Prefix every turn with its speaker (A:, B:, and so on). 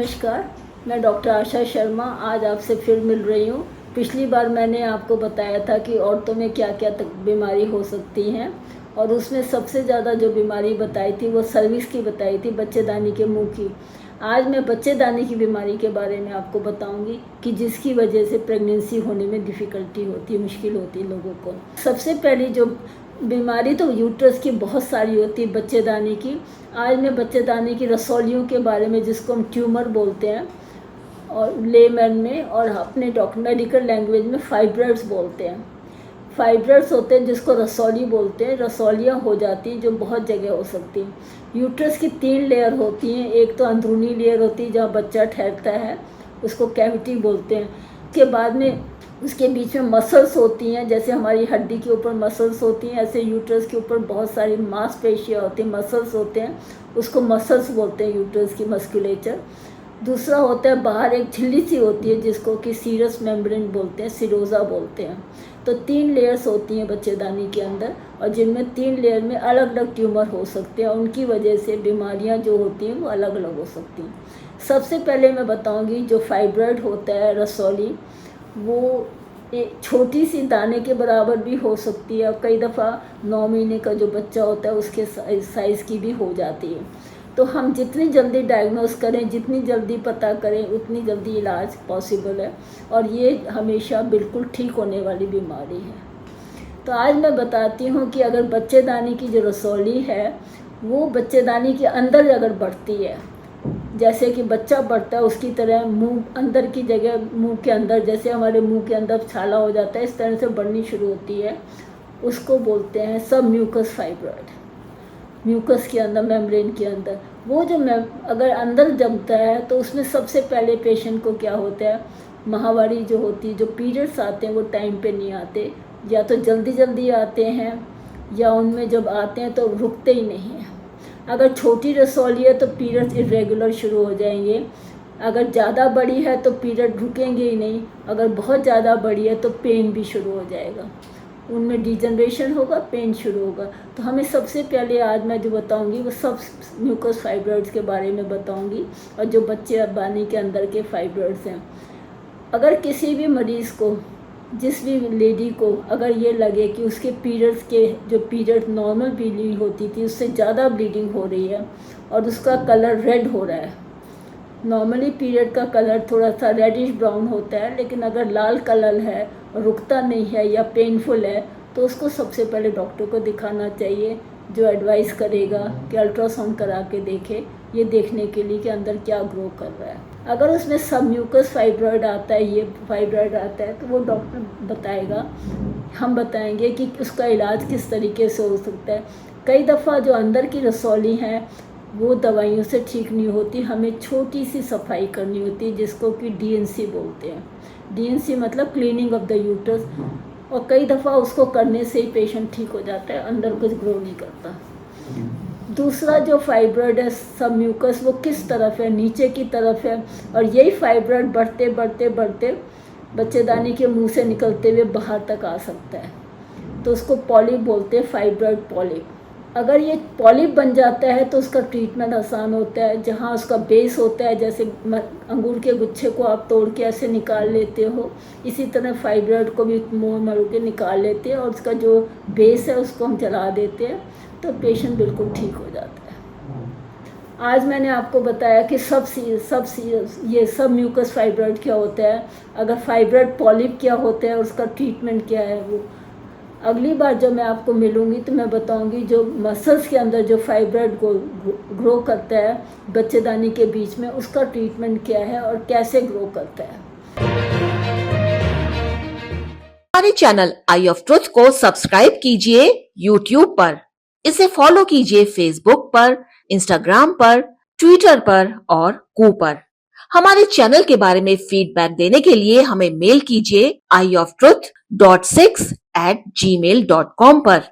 A: नमस्कार, मैं डॉक्टर आशा शर्मा आज आपसे फिर मिल रही हूँ। पिछली बार मैंने आपको बताया था कि औरतों में क्या क्या बीमारी हो सकती हैं और उसमें सबसे ज़्यादा जो बीमारी बताई थी वो सर्विक्स की बताई थी, बच्चेदानी के मुंह की। आज मैं बच्चेदानी की बीमारी के बारे में आपको बताऊंगी कि जिसकी वजह से प्रेगनेंसी होने में डिफ़िकल्टी होती है, मुश्किल होती है लोगों को। सबसे पहली जो बीमारी तो यूट्रस की बहुत सारी होती है, बच्चेदानी की। आज मैं बच्चेदानी की रसौलियों के बारे में, जिसको हम ट्यूमर बोलते हैं और लेमैन में, और अपने मेडिकल लैंग्वेज में फाइब्रॉइड्स बोलते हैं। फाइब्रॉइड्स होते हैं जिसको रसौली बोलते हैं। रसौलियाँ हो जाती हैं जो बहुत जगह हो सकती हैं। यूट्रस की 3 लेयर होती हैं। एक तो अंदरूनी लेयर होती है जहाँ बच्चा ठहरता है, उसको कैविटी बोलते हैं। उसके बाद में उसके बीच में मसल्स होती हैं, जैसे हमारी हड्डी के ऊपर मसल्स होती हैं, ऐसे यूट्रस के ऊपर बहुत सारी मांसपेशियाँ होती हैं, मसल्स होते हैं, उसको मसल्स बोलते हैं, यूट्रस की मस्कुलेचर। दूसरा होता है बाहर एक झिल्ली सी होती है जिसको कि सीरस मेम्ब्रेन बोलते हैं, सिरोजा बोलते हैं। तो 3 लेयर्स होती हैं बच्चेदानी के अंदर, और जिनमें 3 लेयर में अलग अलग ट्यूमर हो सकते हैं। उनकी वजह से बीमारियां जो होती हैं वो अलग अलग हो सकती हैं। सबसे पहले मैं बताऊंगी जो फाइब्रॉइड होता है, रसौली, वो एक छोटी सी दाने के बराबर भी हो सकती है, और कई दफ़ा 9 महीने का जो बच्चा होता है उसके साइज़ की भी हो जाती है। तो हम जितनी जल्दी डायग्नोस करें, जितनी जल्दी पता करें, उतनी जल्दी इलाज पॉसिबल है, और ये हमेशा बिल्कुल ठीक होने वाली बीमारी है। तो आज मैं बताती हूँ कि अगर बच्चेदानी की जो रसौली है वो बच्चेदानी के अंदर अगर बढ़ती है, जैसे कि बच्चा बढ़ता है उसकी तरह मुंह अंदर की जगह, मुंह के अंदर, जैसे हमारे मुंह के अंदर छाला हो जाता है, इस तरह से बढ़नी शुरू होती है, उसको बोलते हैं सब म्यूकस फाइब्रॉइड। म्यूकस के अंदर, मेम्ब्रेन के अंदर, वो जो अगर अंदर जमता है तो उसमें सबसे पहले पेशेंट को क्या होता है, माहवारी जो होती है, जो पीरियड्स आते हैं वो टाइम पे नहीं आते, या तो जल्दी जल्दी आते हैं, या उनमें जब आते हैं तो रुकते ही नहीं हैं। अगर छोटी रसौली है तो पीरियड्स इरेगुलर शुरू हो जाएंगे। अगर ज़्यादा बड़ी है तो पीरियड रुकेंगे ही नहीं। अगर बहुत ज़्यादा बड़ी है तो पेन भी शुरू हो जाएगा, उनमें डिजनरेशन होगा, पेन शुरू होगा। तो हमें सबसे पहले आज मैं जो बताऊंगी वो सब म्यूकस फाइब्रॉइड्स के बारे में बताऊंगी, और जो बच्चेदानी के अंदर के फाइब्रॉइड्स हैं। अगर किसी भी मरीज़ को, जिस भी लेडी को अगर ये लगे कि उसके पीरियड्स के, जो पीरियड नॉर्मल ब्लीडिंग होती थी उससे ज़्यादा ब्लीडिंग हो रही है और उसका कलर रेड हो रहा है, नॉर्मली पीरियड का कलर थोड़ा सा रेडिश ब्राउन होता है, लेकिन अगर लाल कलर है, रुकता नहीं है या पेनफुल है, तो उसको सबसे पहले डॉक्टर को दिखाना चाहिए, जो एडवाइस करेगा कि अल्ट्रासाउंड करा के देखे, ये देखने के लिए कि अंदर क्या ग्रो कर रहा है। अगर उसमें सब म्यूकस फाइब्रॉइड आता है, ये फाइब्रॉइड आता है, तो वो डॉक्टर बताएगा, हम बताएंगे कि उसका इलाज किस तरीके से हो सकता है। कई दफ़ा जो अंदर की रसौली हैं वो दवाइयों से ठीक नहीं होती, हमें छोटी सी सफाई करनी होती है, जिसको कि डीएनसी बोलते हैं। डीएनसी मतलब क्लीनिंग ऑफ द यूट्रस, और कई दफ़ा उसको करने से ही पेशेंट ठीक हो जाता है, अंदर कुछ ग्रो नहीं करता। दूसरा जो फाइब्रॉइड है सब म्यूकस, वो किस तरफ है, नीचे की तरफ है, और यही फाइब्रॉइड बढ़ते बढ़ते बढ़ते बच्चेदानी के मुंह से निकलते हुए बाहर तक आ सकता है, तो उसको पॉलिप बोलते हैं, फाइब्रॉइड पॉलिप। अगर ये पॉलिप बन जाता है तो उसका ट्रीटमेंट आसान होता है। जहाँ उसका बेस होता है, जैसे अंगूर के गुच्छे को आप तोड़ के ऐसे निकाल लेते हो, इसी तरह फाइब्रॉइड को भी मोड़ मरोड़ के निकाल लेते हैं, और उसका जो बेस है उसको हम जला देते हैं, तो पेशेंट बिल्कुल ठीक हो जाता है। आज मैंने आपको बताया कि ये सब म्यूकस फाइब्रॉइड क्या होता है, अगर फाइब्रॉइड पॉलिप क्या होता है, उसका ट्रीटमेंट क्या है। वो अगली बार जब मैं आपको मिलूँगी तो मैं बताऊँगी जो मसल्स के अंदर जो फाइब्रॉइड को ग्रो करता है बच्चेदानी के बीच में, उसका ट्रीटमेंट क्या है और कैसे ग्रो करता है।
B: हमारे चैनल आई ऑफ ट्रुथ को सब्सक्राइब कीजिए YouTube पर, इसे फॉलो कीजिए Facebook पर, Instagram पर, Twitter पर और कू पर। हमारे चैनल के बारे में फीडबैक देने के लिए हमें मेल कीजिए ioftruth.6@gmail.com पर।